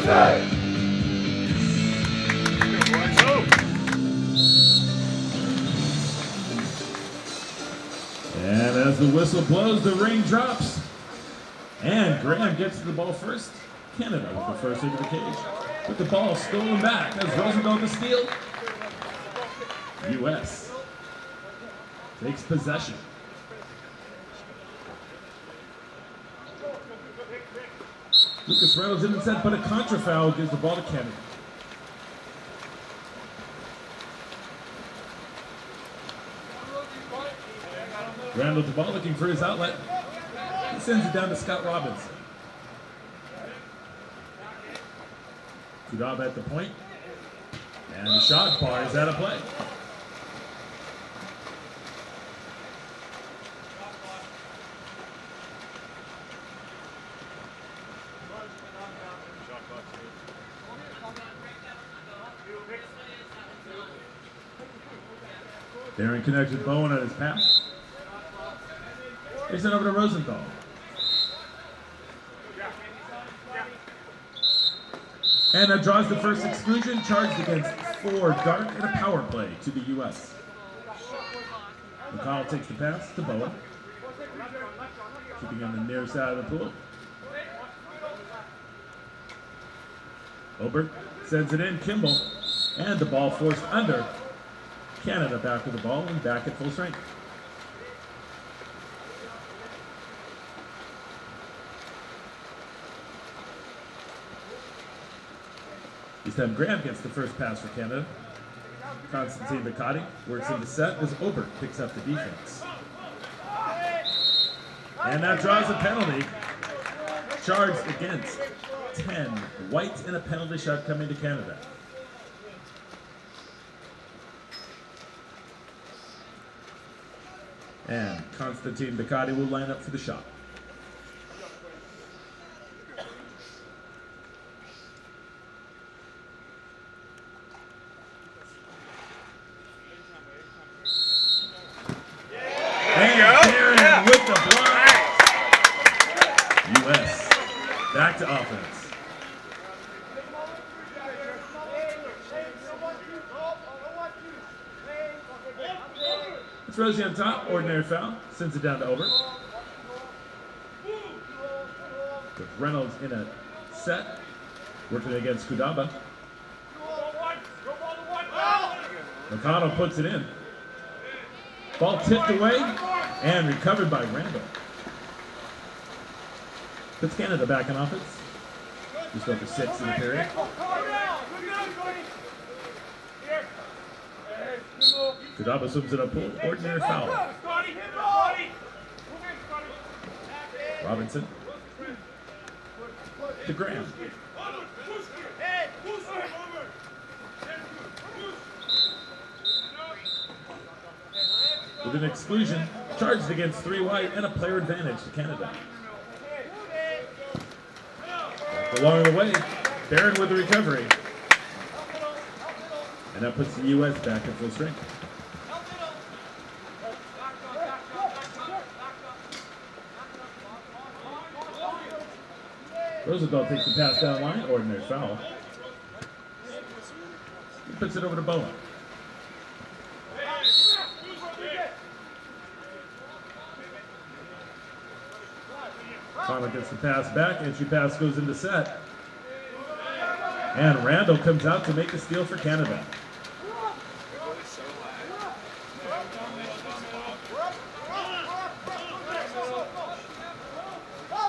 And as the whistle blows, the ring drops. And Graham gets to the ball first. Canada with the first into the cage. With the ball stolen back as Rosendahl to steal. U.S. takes possession. Lucas Reynolds in set, but a contra foul gives the ball to Canada. Randall the ball looking for his outlet. He sends it down to Scott Robinson. Kudaba at the point. And the shot bar is out of play. Darren connects with Bowen on his pass. They send over to Rosenthal. And that draws the first exclusion, charged against 4 dark and a power play to the U.S. McConnell takes the pass to Bowen. Keeping on the near side of the pool. Obert sends it in, Kimball. And the ball forced under. Canada back with the ball and back at full strength. This time Graham gets the first pass for Canada. Constantine Bacati works into set as Obert picks up the defense. And that draws a penalty. Charged against 10. White and a penalty shot coming to Canada. And Constantine Bacati will line up for the shot. U.S. back to offense. It's Rosie on top, ordinary foul, sends it down to Obert. With Reynolds in a set, working against Kudaba. McConnell puts it in. Ball tipped away and recovered by Randall. Puts Canada back in offense. Just over 6 in the period. Kudaba swims in a pool. Ordinary foul. Robinson. To Graham. With an exclusion, charged against 3 white and a player advantage to Canada. Along the way, Barron with the recovery. And that puts the U.S. back in full strength. Rosendahl takes the pass down line, ordinary foul. He puts it over to Bowen. Connor gets the pass back, and she pass goes into set. And Randall comes out to make the steal for Canada.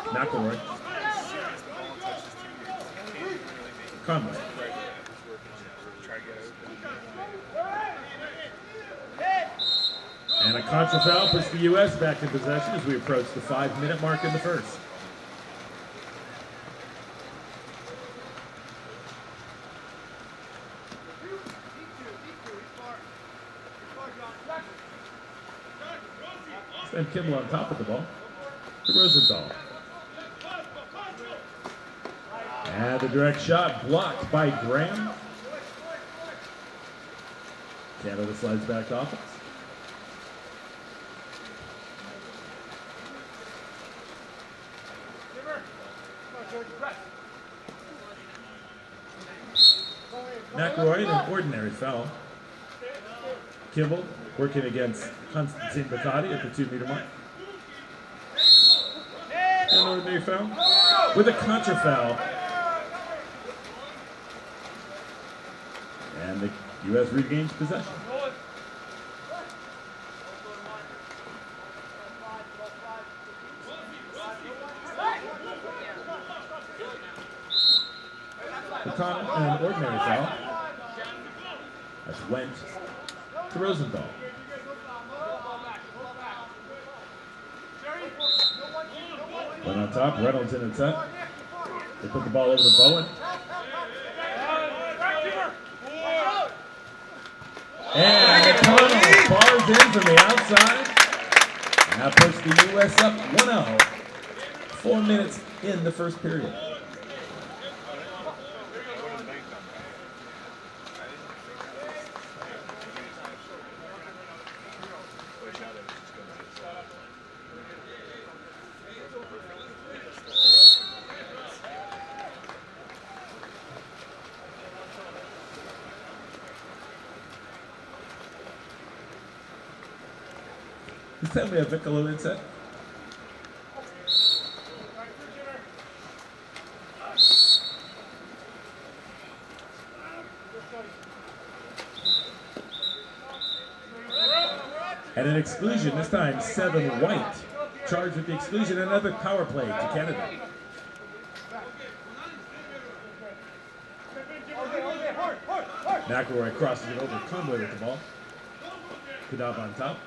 McElroy. Conway. And a contra foul puts the U.S. back in possession as we approach the 5-minute mark in the first. And Kimball on top of the ball to Rosenthal. And the direct shot blocked by Graham. Canada slides back to offense. McElroy, an ordinary foul. Kimball working against Constantine Bacati at the 2-meter mark. An ordinary foul with a contra foul. And the U.S. regains possession. An ordinary foul. That's went to Rosenthal. Went on top, Reynolds in and set. They put the ball over to Bowen. And McConnell bars in from the outside. And that puts the U.S. up 1-0. 4 minutes in the first period. This time we have Piccolo inset. And an exclusion, this time 7 White. Charged with the exclusion, another power play to Canada. McElroy crosses it over Conway with the ball. Kadab on top.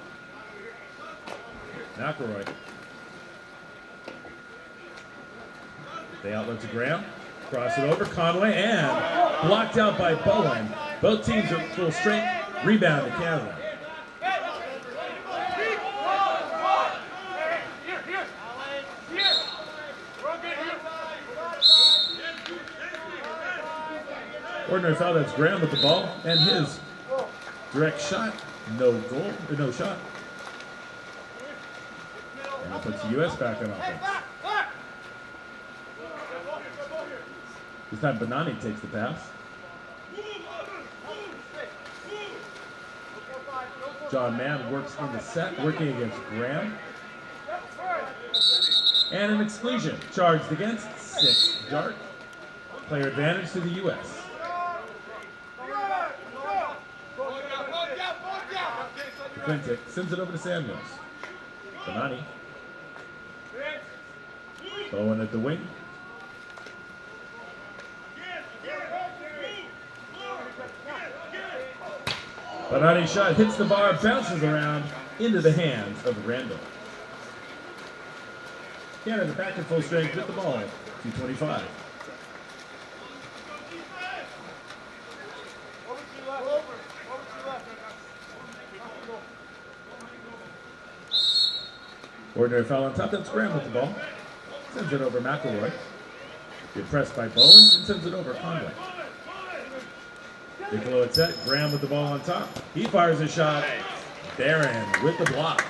McElroy. They outlet to Graham. Cross it over Conway and blocked out by Bowen. Both teams are full strength. Rebound to Canada. Ordinary foul, that's Graham with the ball, and his direct shot, no goal, no shot. And it puts the U.S. back on offense. This time Benani takes the pass. John Mann works in the set, working against Graham. And an exclusion, charged against 6 Dark. Player advantage to the U.S. Quintic sends it over to Samuels. Benani. Bowen at the wing. Benani's shot hits the bar, bounces around into the hands of Randall. Canada back at full strength with the ball. 2:25. Ordinary foul on top, that's Graham with the ball. Sends it over McElroy. Get pressed by Bowen and sends it over Conway. Piccolo at set, Graham with the ball on top. He fires a shot. Barron with the block.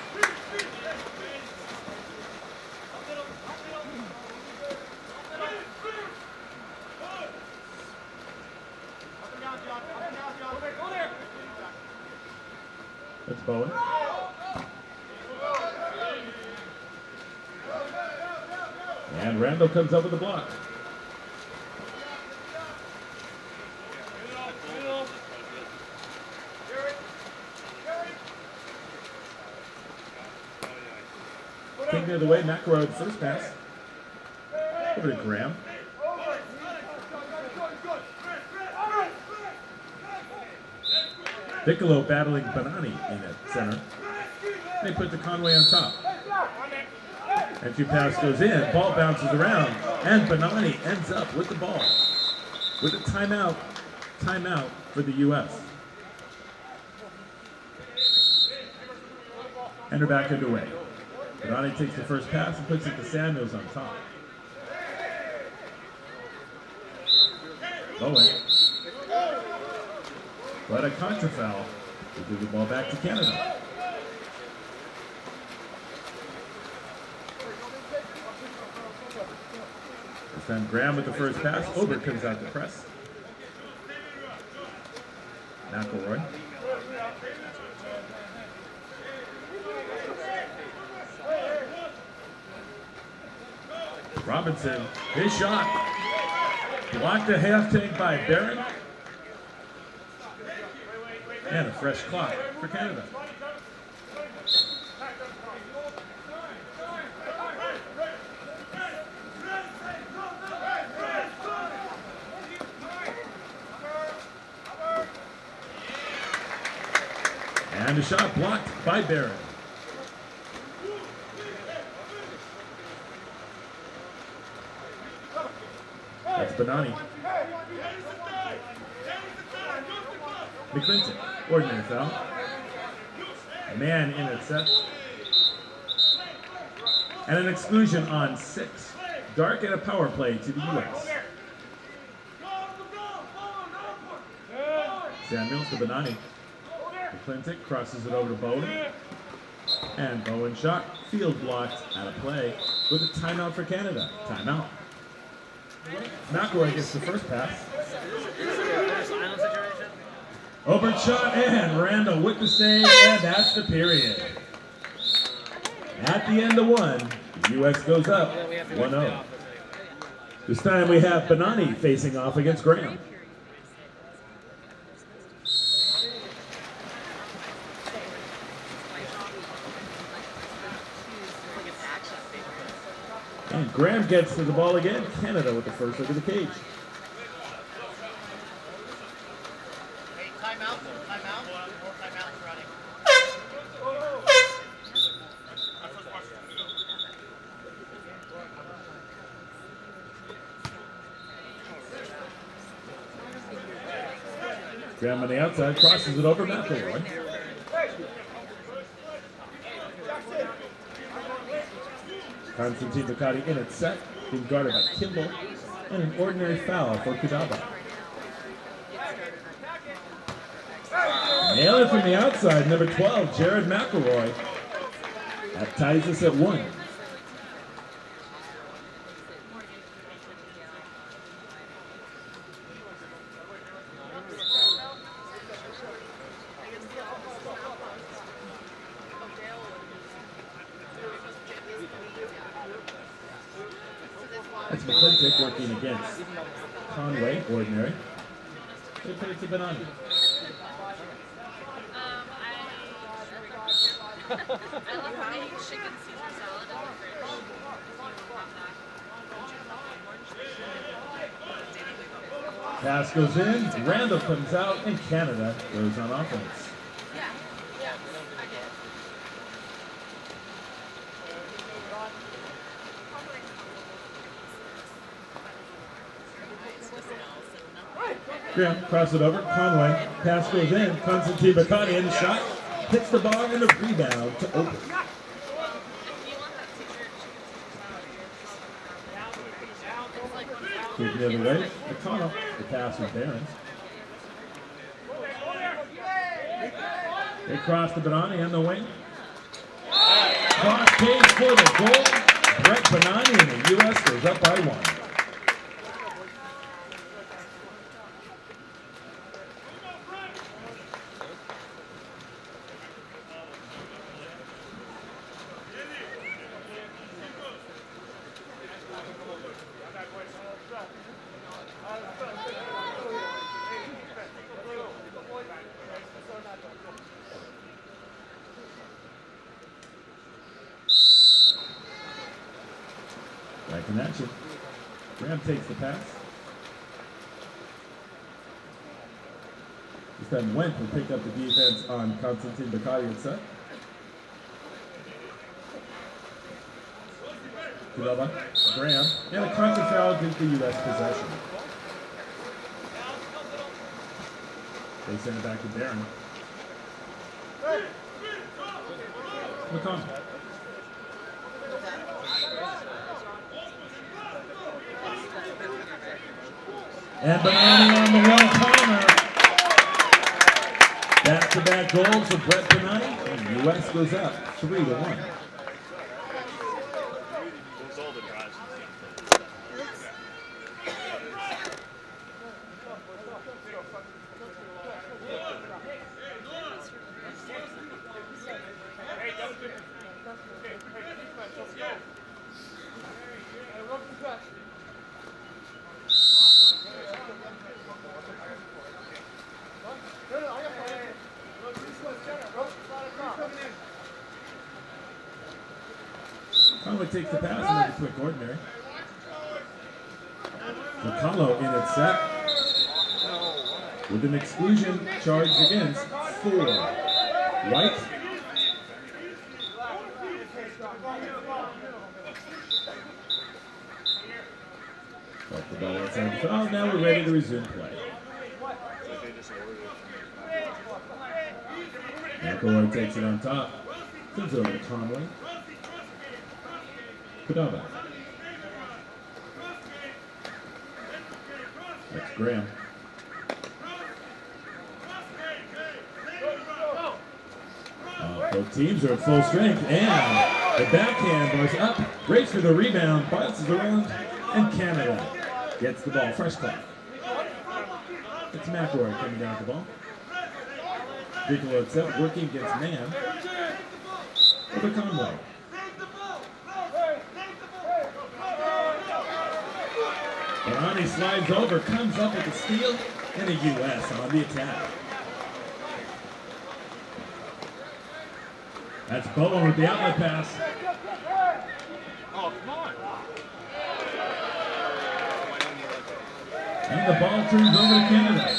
That's Bowen. And Randall comes up with the block. Taking it away, McElroy first pass. Over to Graham. Piccolo battling Benani in at center. They put the Conway on top. Entry pass goes in, ball bounces around, and Benani ends up with the ball. With a timeout for the U.S. Enter back underway. Benani takes the first pass and puts it to Samuels on top. Bowen. But a contra foul to give the ball back to Canada. This time Graham with the first pass. Obert comes out to press. McElroy. Robinson, his shot. Blocked a half tank by Barron. And a fresh clock for Canada. And a shot blocked by Barron. That's Benani. McClinton, ordinary foul. Man in at set. And an exclusion on 6. Dark and a power play to the U.S. Samuels to Benani. McClinton crosses it over to Bowen. And Bowen shot. Field blocked out of play with a timeout for Canada. Timeout. McElroy gets the first pass. Open shot and Randall with the save, and that's the period. At the end of 1, the U.S. goes up 1-0. This time we have Benani facing off against Graham. And Graham gets to the ball again. Canada with the first look of the cage. Hey, timeout, timeout, more timeouts running. Graham on the outside, crosses it over McElroy. Constantine Ducati in its set, being guarded by Kimball, and an ordinary foul for Kudaba. Nail it from the outside, number 12, Jared McElroy. That ties us at 1. That's McClintic working against Conway, ordinary. They put it to Benani. I love having chicken Caesar salad in the fridge. Pass goes in, Randall comes out, and Canada goes on offense. Yeah, I did. Graham cross it over, Conway, pass goes in, Constantine Bacardi in the shot, hits the bar and a rebound to open. Keeping it away, McConnell, the pass with Barron. They cross to Benani on the wing. Cross page for the goal. Brett Benani and the U.S. goes up by 1. Back in action. Graham takes the pass. This time Went will pick up the defense on Constantine Bacardi and set. Kudaba, Graham, and a contact foul gives the U.S. possession. They send it back to Barron. McConnell. And Benani on the one corner. Back-to-back goals for Brett Benani, and the U.S. goes up 3-1. takes the pass and makes a quick ordinary. Polo in its set with an exclusion charged against 4. White. Off the ball outside the foul. Now we're ready to resume play. McElroy takes it on top. Sends it over to Conway. Kadaba. That's Graham. Both teams are at full strength, and the backhand was up. Breaks for the rebound, bounces around, and Canada gets the ball. Fresh clock. It's McElroy coming down with the ball. Piccolo itself working against man. Over Conway. Barani slides over, comes up with a steal, and a U.S. on the attack. That's Polo with the outlet pass. Oh, come on. And the ball turns over to Canada.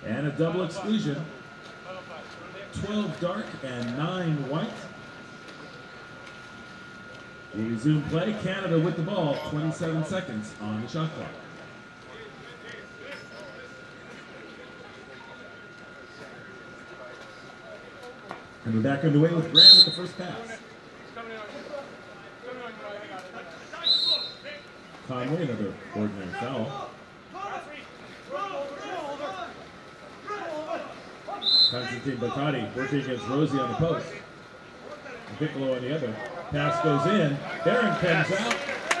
And a double exclusion. 12 dark and 9 white. We resume play. Canada with the ball. 27 seconds on the shot clock. And we're back underway with Graham with the first pass. Conway, another ordinary foul. Constantine Bacardi working against Rosie on the post. And Piccolo on the other. Pass goes in. Barron comes out.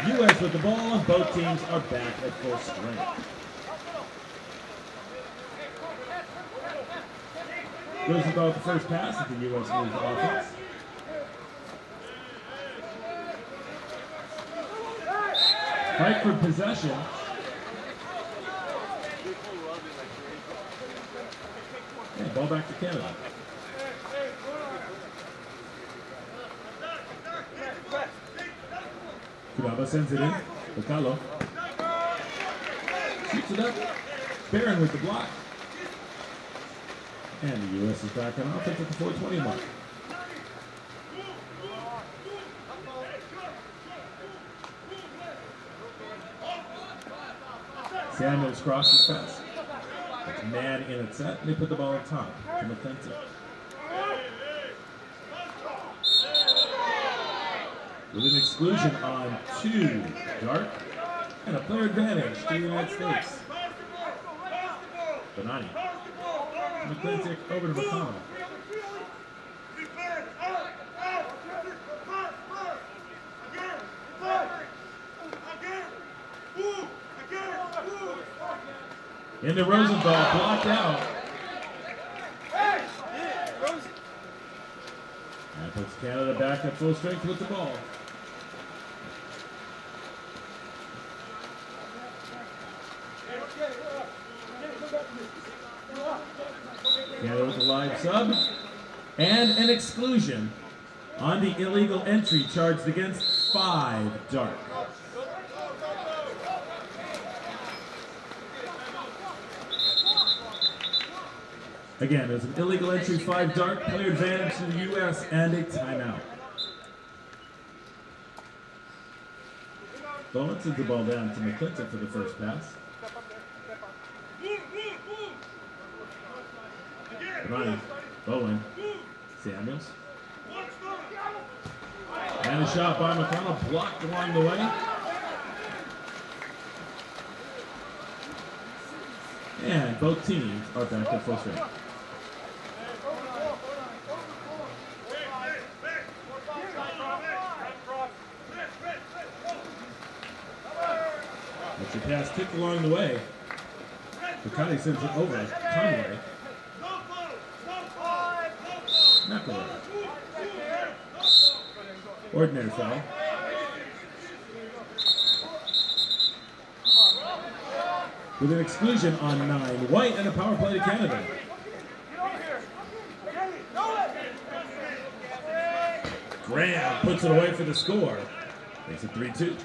U.S. with the ball, and both teams are back at full strength. Rosenthal with the first pass at the U.S. moves offense. Fight for possession. Yeah, ball back to Canada. Kuraba sends it in. Bacalo. Shoots it up. Barron with the block. And the U.S. is back on offense at the 4:20 mark. Samuels crosses pass. It's man in its set, and they put the ball on top to McClinton. With an exclusion on 2 dark and a player advantage to the United States. Bonani. McClinton over to McConnell. Into Rosenthal, blocked out. That puts Canada back at full strength with the ball. Canada with the live sub. And an exclusion on the illegal entry charged against 5 dark. Again, there's an illegal entry, 5 dark, player advantage to the U.S., and a timeout. Bowen sends the ball down to McClinton for the first pass. Ronnie, Bowen, Samuels. And a shot by McConnell, blocked along the way. And both teams are back at full strength. That's a pass kicked along the way. Bacardi sends it over. Conway. McElroy. Ordinary foul. with an exclusion on 9. White and a power play to Canada. Graham puts it away for the score. Makes it 3-2.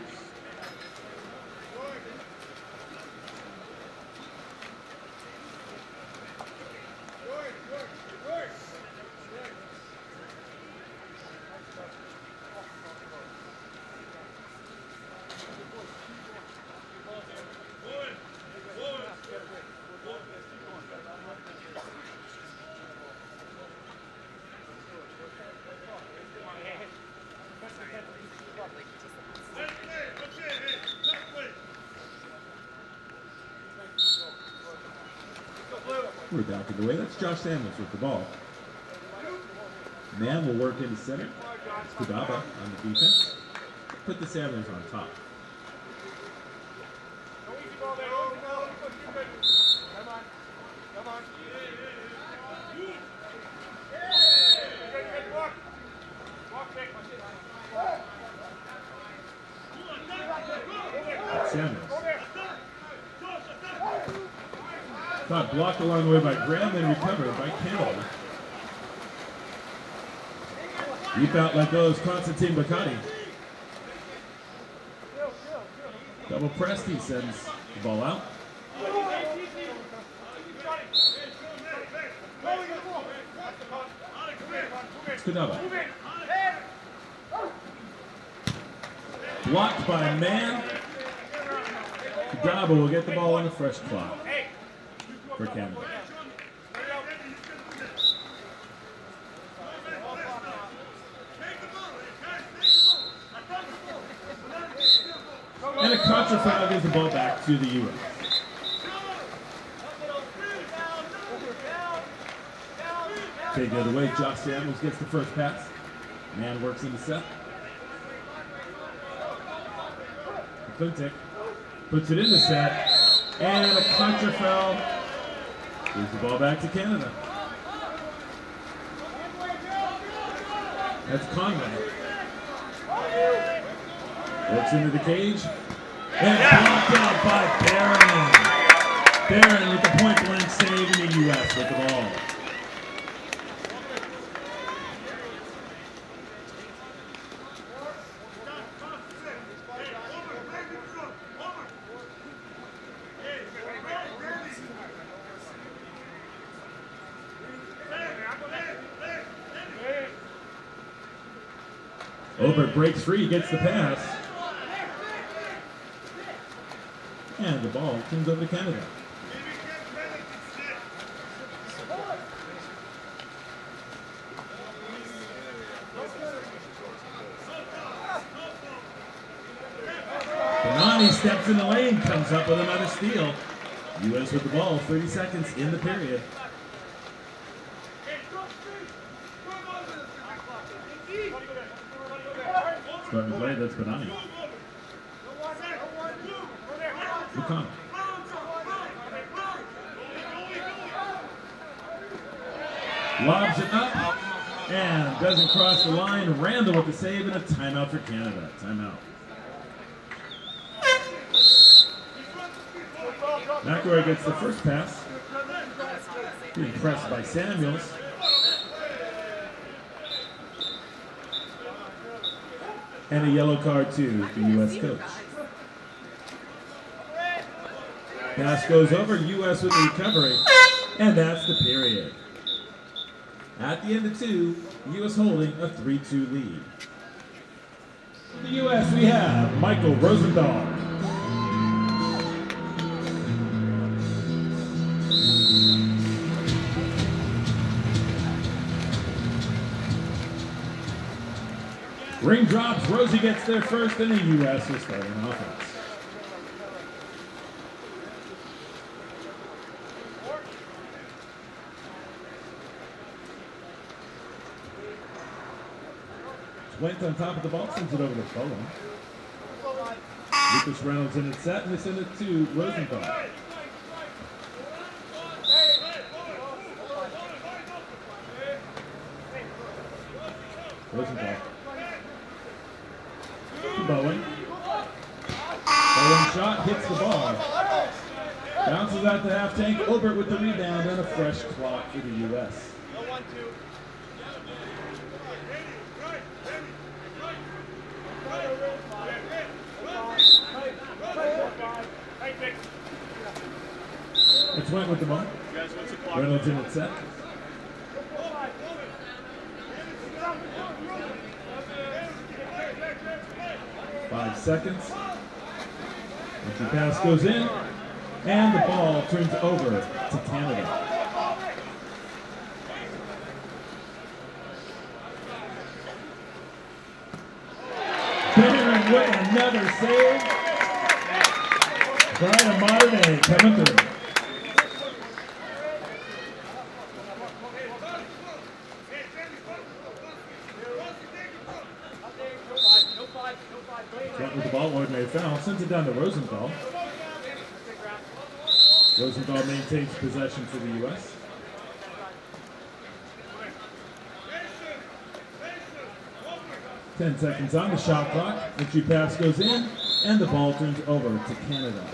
We're back in the way. That's Josh Samuels with the ball. Man will work into center. It's Kudaba on the defense. Put the Samuels on top. Samuels. Got blocked along the way by Graham and recovered by Canada. Deep out like those, Constantine Bacardi. Double pressed, he sends the ball out. It's Kudaba. Blocked by Man. Kudaba will get the ball on a fresh clock for Canada. And a contra foul gives the ball back to the U.S. Take the other way, Josh Samuels gets the first pass. Man works in the set. Clintic puts it in the set. And a contra foul gives the ball back to Canada. That's Conway. Works into the cage. And blocked out by Barron. Barron with the point blank save in the U.S. with the ball. Obert breaks free, gets the pass. And the ball comes over to Canada. Benani steps in the lane, comes up with another steal. U.S. with the ball, 30 seconds in the period. Starting to play, that's Benani. Lucan. Lobs it up and doesn't cross the line. Randall with the save and a timeout for Canada. Timeout. McElroy gets the first pass. Being pressed by Samuels. And a yellow card to the U.S. coach. Pass goes over, U.S. with the recovery, and that's the period. At the end of 2, U.S. holding a 3-2 lead. For the U.S. we have Michael Rosendahl. Ring drops, Rosie gets there first, and the U.S. is starting offense. Went on top of the ball, sends it over to Polo. Lucas Reynolds in it set, and they send it to Rosenthal. Rosenthal. To Bowen. Bowen shot, hits the ball. Bounces out the half tank. Obert with the rebound and a fresh clock for the U.S. It's Went with the ball. Reynolds in at set. Five seconds. Entry pass goes in, and the ball turns over to Canada. Better with another save. Brian Martin coming through. Went with the ball, ordinary foul, sends it down to Rosenthal. Rosenthal maintains possession for the U.S. Ten seconds on the shot clock. Entry pass goes in, and the ball turns over to Canada.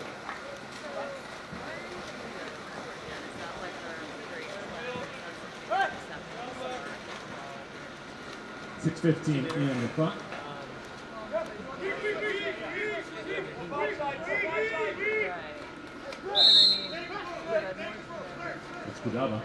.6:15 in the clock. It's Kudava.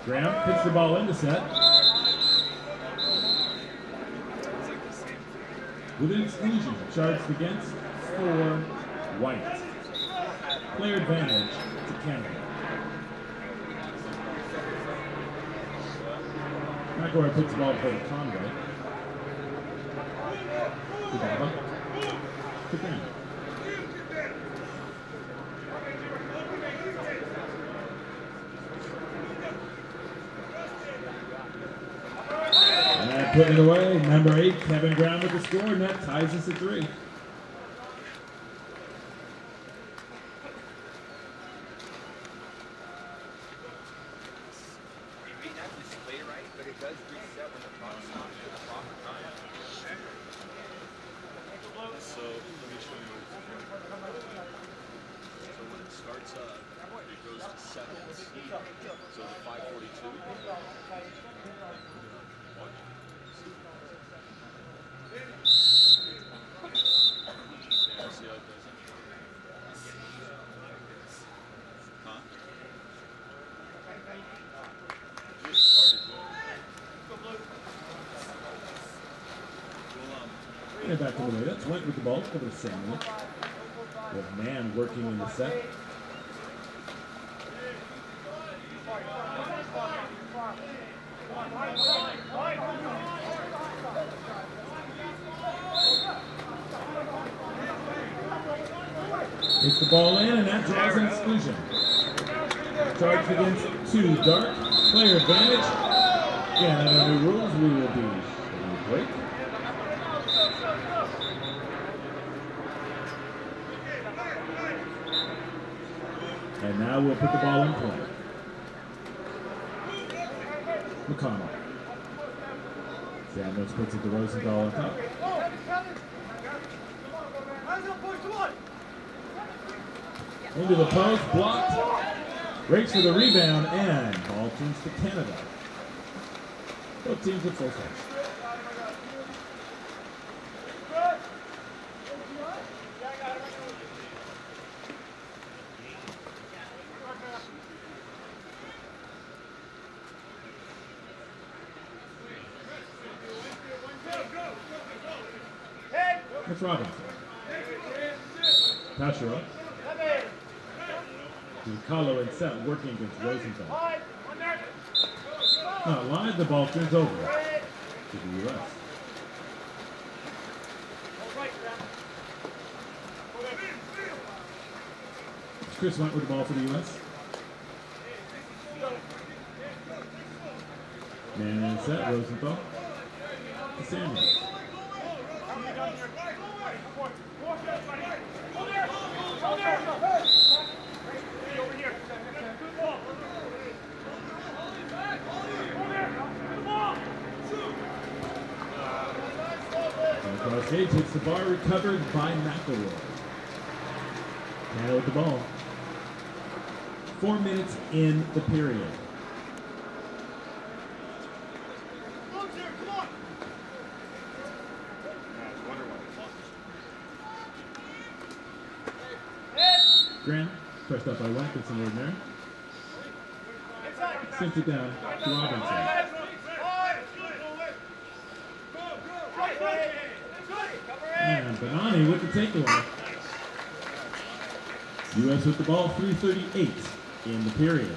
Graham hits the ball into set. With an exclusion charged against for White. Player advantage to Canada. McElroy puts the ball for the Conway. Kudava. To Graham. Putting it away, number 8, Kevin Graham with the score, and that ties us at 3. So let me show you. So when it starts up, it goes to seconds. So the 5:42. See how it does it? Huh? Just started doing it. And back to the way. That's Went with the ball. Over to Samuel. With man working in the set. Takes the ball in, and that draws an exclusion. Charged against 2 dark. Player advantage. Again, under new rules, we will be taking a break. And now we'll put the ball in play. McConnell. Samuels puts it to Rosenthal on top. Into the post, blocked. Breaks for the rebound, and ball turns to Canada. Both teams with full touch. That's Robinson. Pashura. Kahlo and set working against Rosenthal. Not live, the ball turns over to the U.S. Chris Went with the ball for the U.S. Man in set, Rosenthal. To Samuels. Across stage hits the bar, recovered by McElroy. Canada with the ball. 4 minutes in the period. Graham, pressed up by Watkinson right there. Sends it down to Robinson. And Benani with the takeaway. U.S. with the ball, 3:38 in the period.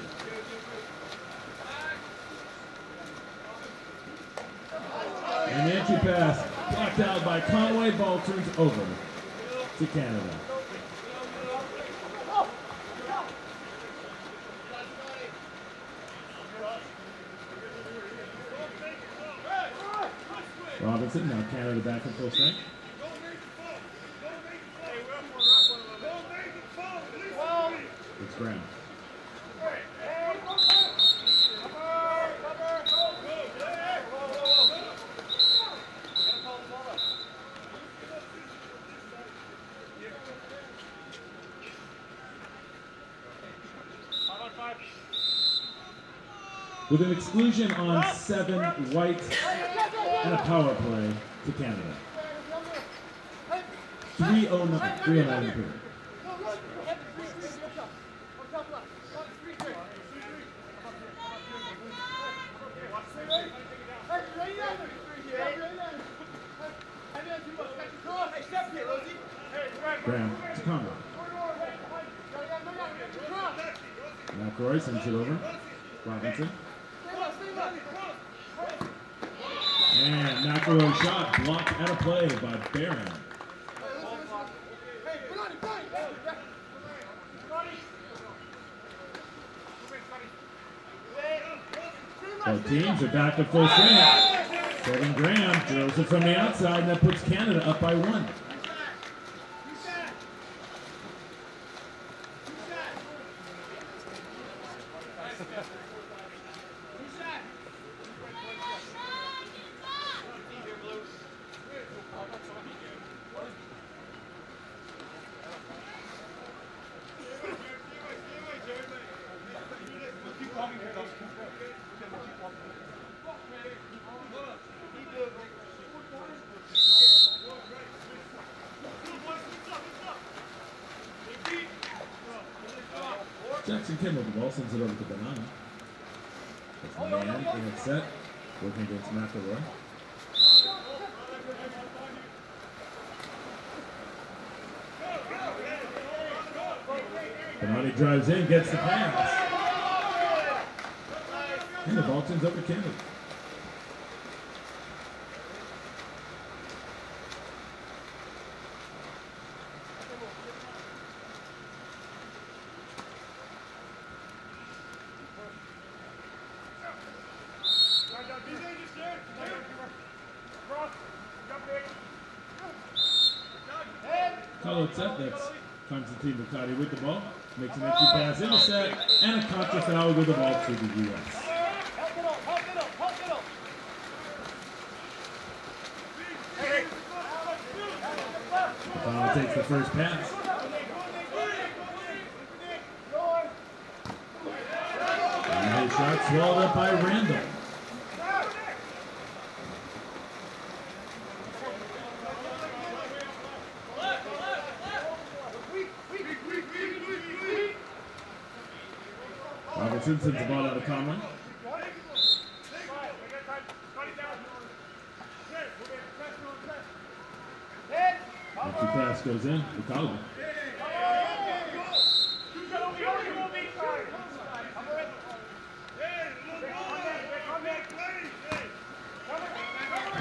And the entry pass blocked out by Conway. Ball turns over to Canada. Robinson, now Canada back in full strength. It's Graham. With an exclusion on 7 white and a power play to Canada. 3:09 in the period. Graham to Conway. McElroy sends it over. Robinson. And McElroy shot blocked out of play by Barron. Both teams are back to full strength. Kevin Graham drills it from the outside, and that puts Canada up by 1. Jackson Kendall the ball, sends it over to Banana. That's the man in its set, working against McElroy. Banana drives in, gets the pass. And the ball turns over to Kendall. Carlo Tsetnitz Constantine Bukati with the ball, makes an entry pass in the set, and a contra foul with the ball to the U.S. Bukati takes the first pass. And his shot swallowed up by Randall. Robertson sends the ball out of Conway. Empty pass goes in. Bukali.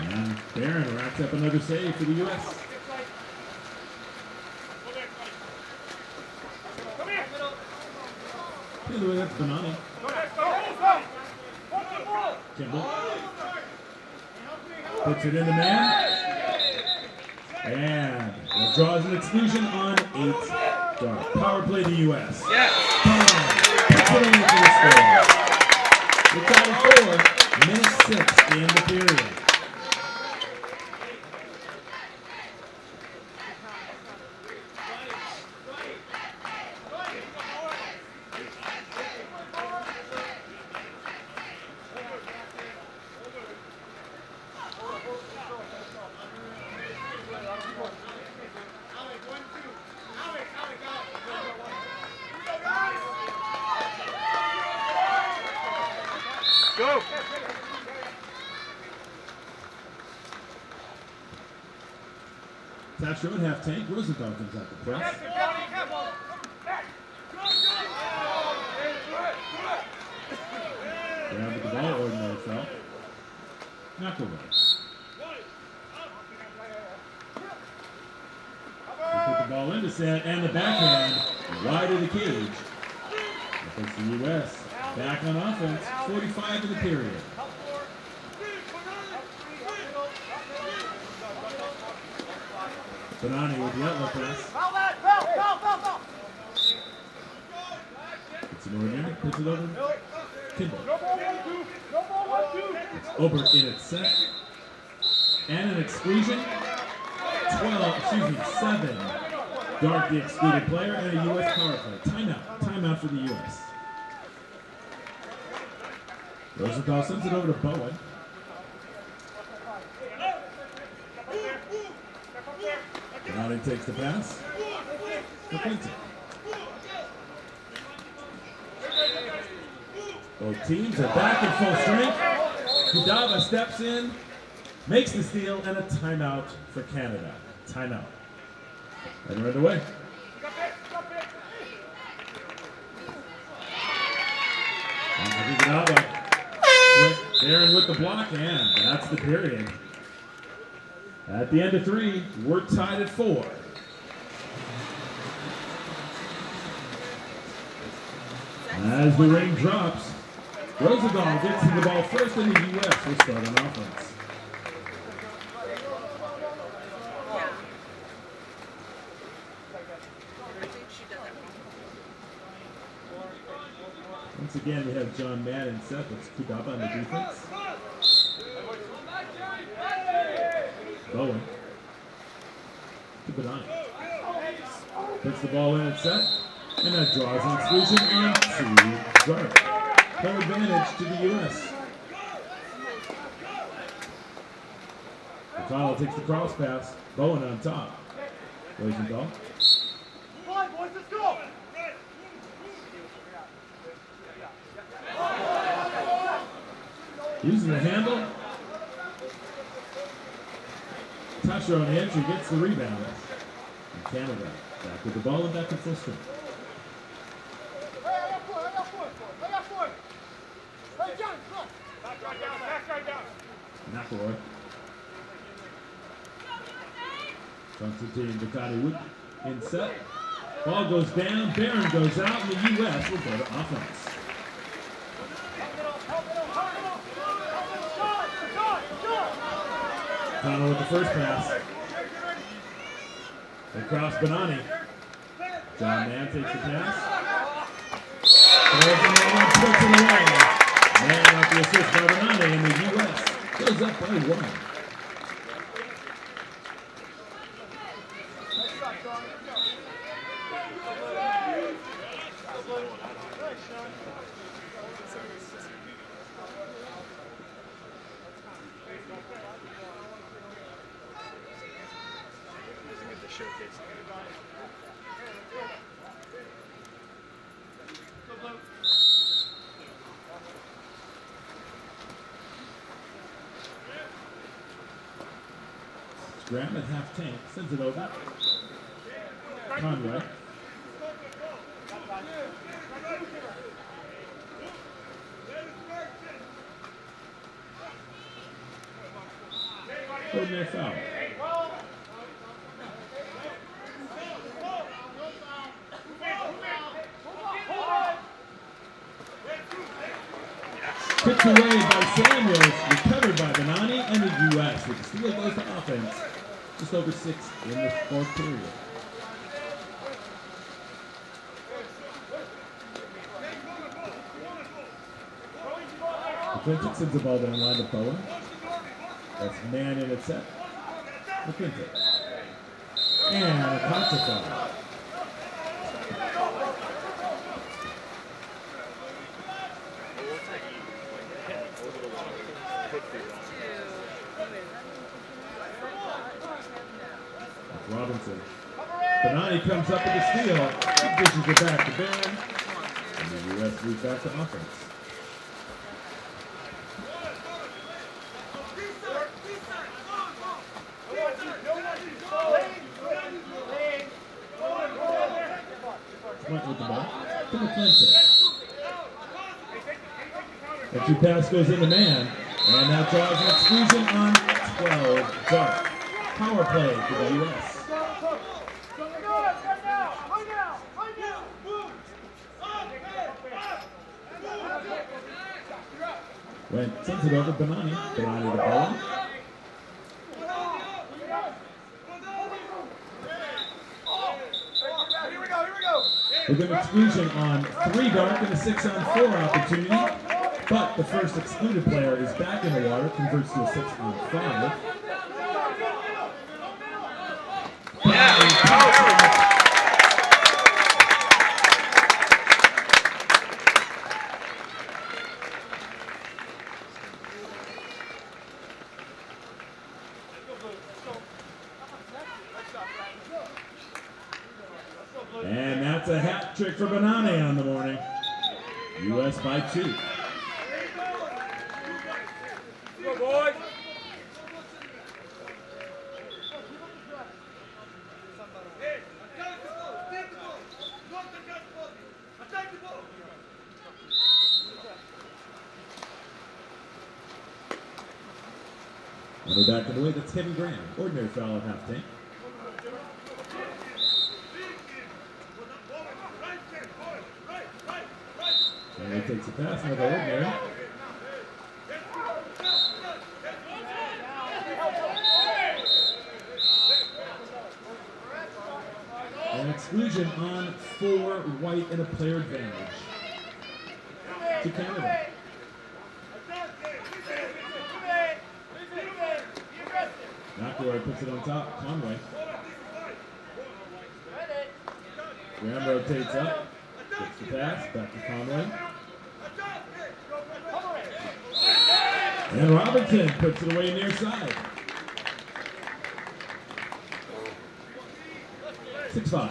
And Barron racks up another save for the U.S. Anyway, that's Banana. Kimball puts it in the man. And it draws an exclusion on 8 dark. Power play to U.S. Yes. Puts it in for the score. We're tied at 4. Minute 6 in the period. Go! Touch road, half tank. Rosenthal comes out the press. Down with the ball, ordinary foul. McElroy. They put the ball into set and the backhand wide of the cage. That puts the U.S. back on offense. 45 in the period. Benani with the outlet pass. It's an ordinary. Puts it over. Kimball. It's over in its set. And an exclusion. 7 dart the excluded player and a U.S. power play. Timeout. Timeout for the U.S. Rosenthal sends it over to Bowen. Benani takes the pass. For Clinton. Both teams are back in full strength. Kudava steps in, makes the steal, and a timeout for Canada. Timeout. And right away. Kudava with Aaron with the block, and that's the period. At the end of 3, we're tied at 4. As the ring drops, Rosenthal gets to the ball first, and the U.S. will start on offense. Once again, we have John Madden set. Let's keep up on the defense. Bowen. To Benani. Puts the ball in at set. And that draws an exclusion onto Zart. No advantage to the U.S. McConnell takes the cross pass. Bowen on top. Rosenthal. Come on, boys, let's go! Using the handle. Tasha on the entry gets the rebound. And Canada back with the ball and back in full strength. McElroy. Constantine Ducati Wood in set. Ball goes down, Barron goes out, and the U.S. will go to offense. Connell with the first pass. Across Benani. John Mann takes the pass. Throws it in, puts it away. Man off the assist by Benani, and the U.S. goes up by 1. Graham at half tank, sends it over. Conway. Ordinary foul. Kicked away by Samuels, recovered by Benani, and the U.S. with the steal goes to offense. Just over 6 in the 4th period. McClintock sends the ball down line to Polo. That's man in its set. McClintock. And a counter foul. Robinson. Benani comes up with the steal. Dishes it back to Barron. And the U.S. moves back to offense. Went with the ball to McClintock. The two pass goes into man, and that draws an exclusion on 12. Dark. Power play for the U.S. Went, sends it over Benani. Benani the ball. With an exclusion on 3 dark and a 6-on-4 opportunity. But the first excluded player is back in the water, converts to a 6-on-5. And that's a hat trick for Benani on the morning. U.S. by 2. Go, boys. And we're back in the way. That's Kevin Graham. Ordinary foul at half tank. And he takes a pass, another ordinary. An exclusion on 4 white and a player advantage to Canada. McElroy puts it on top. Conway. Graham rotates up. Gets the pass. Back to Conway. And Robinson puts it away near side. 6-5.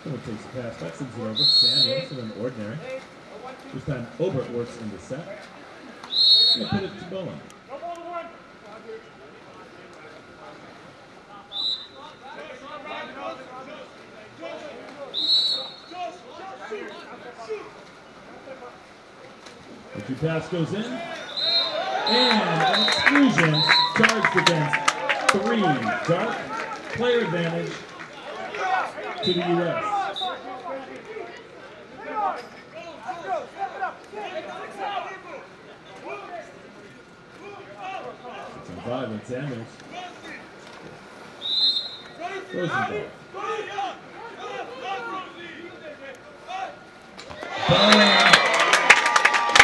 Someone takes the pass, that sends it over. Samuels with an ordinary. This time Obert works in the set. He'll put it to Bowen. The 2 pass goes in. And an exclusion charged against 3 dark. Player advantage to the U.S. 6-5 and Samuels. Rosenthal.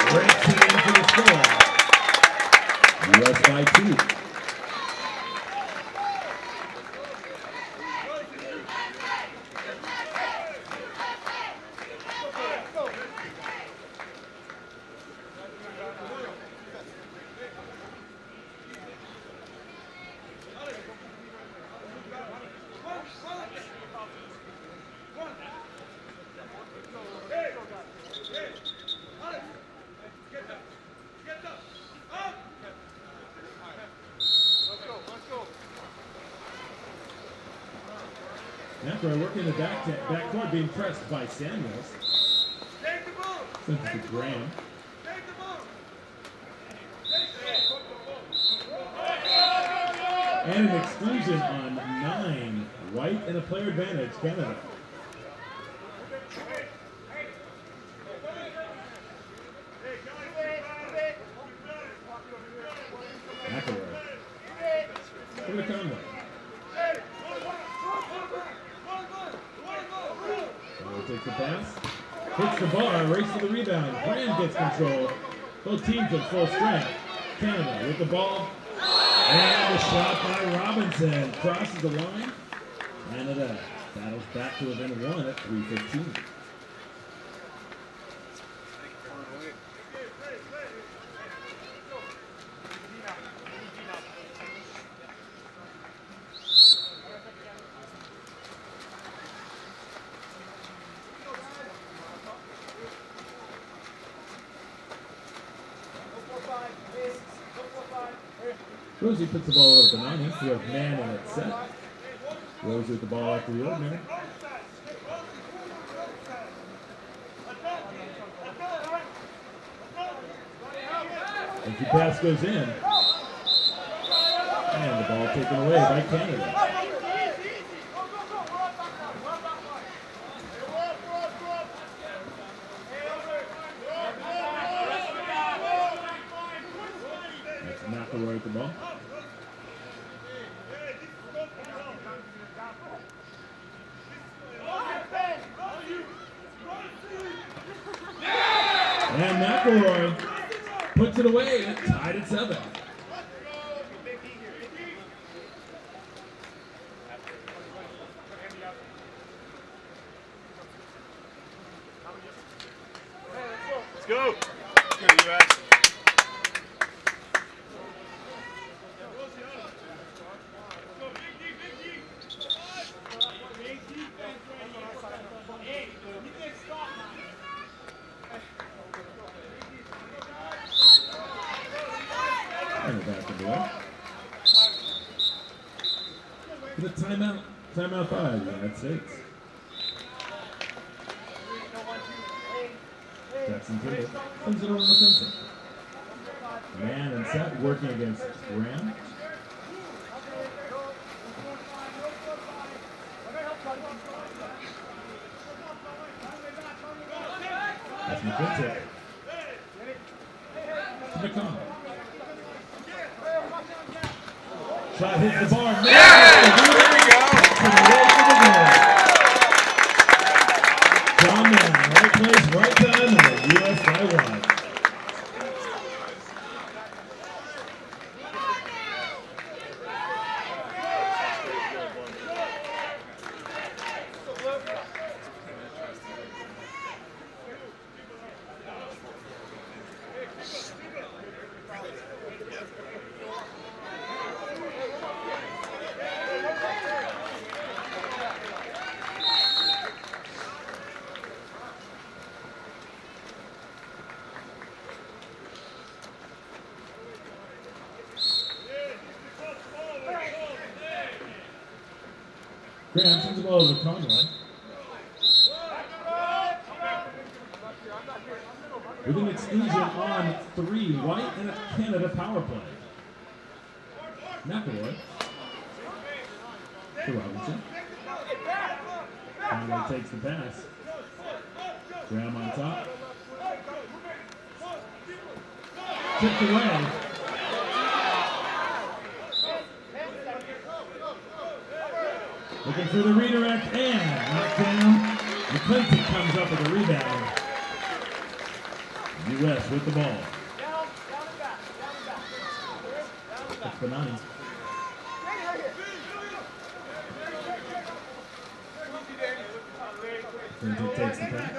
Breaks it into the score. U.S. by 2. After working the backcourt, being pressed by Samuels. Sends it to Graham. And an exclusion on 9. White and a player advantage, Canada. McElroy. Over to Conway. Conway takes the pass. Hits the bar, race to the rebound. Graham gets control. Both teams at full strength. Canada with the ball. And the shot by Robinson. Crosses the line. Canada battles back to within 1 at 3:15. Rosie puts the ball over to Nani. We have man in it set. Rosie with the ball after the ordinary. And the pass goes in. And the ball taken away by Canada. That's McElroy with the ball. And McElroy puts it away, tied at 7. Let's go. Let's go, US. And back into it. For the timeout. Timeout 5, United States. Jackson Timber sends it over the fence. Man and set working against Graham. That's McClintock. To McConnell. Shot hits the bar. There we go. John Mann, right place, right time, and the U.S. by 1. Graham sends the ball over to Conway. With an exclusion on 3, White and a Canada power play. McElroy to Robinson. Conway takes the pass. Graham on top. Tipped away. Looking for the redirect and knocked down. McClintock comes up with a rebound. U.S. with the ball. That's Benani. McClintock takes the pass.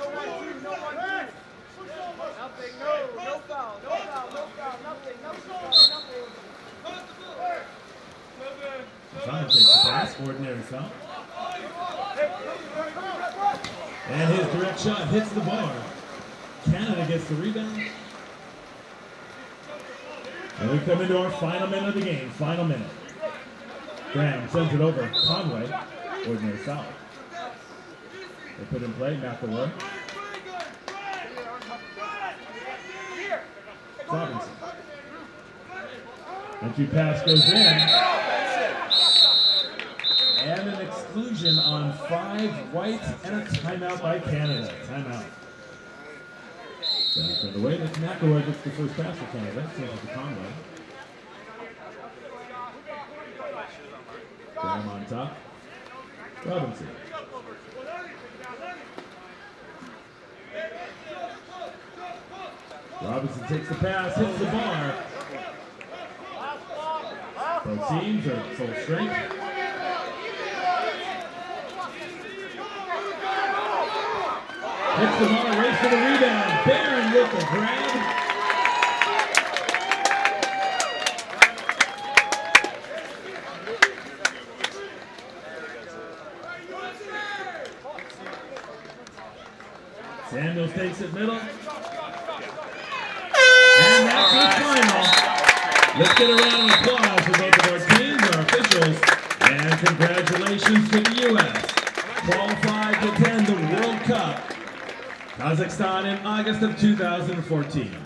Fine takes the pass, ordinary foul. And his direct shot hits the bar. Canada gets the rebound. And we come into our final minute of the game. Final minute. Graham sends it over. Conway, ordinary foul. They put in play, McElroy. Robinson. Entry pass goes in. confusion on 5 white and a timeout by Canada. Timeout. Back on the way, that's McElroy gets the first pass for Canada. Seems like a combo. Graham on top. Robinson. Robinson takes the pass, hits the bar. Both teams are at full strength. Hits the ball, race for the rebound. Barron with the grab. Samuels takes it middle. And that's the final. Let's get a round of applause for both of our teams, our officials, and congratulations to the U.S. qualified to attend the World Cup, Kazakhstan in August of 2014.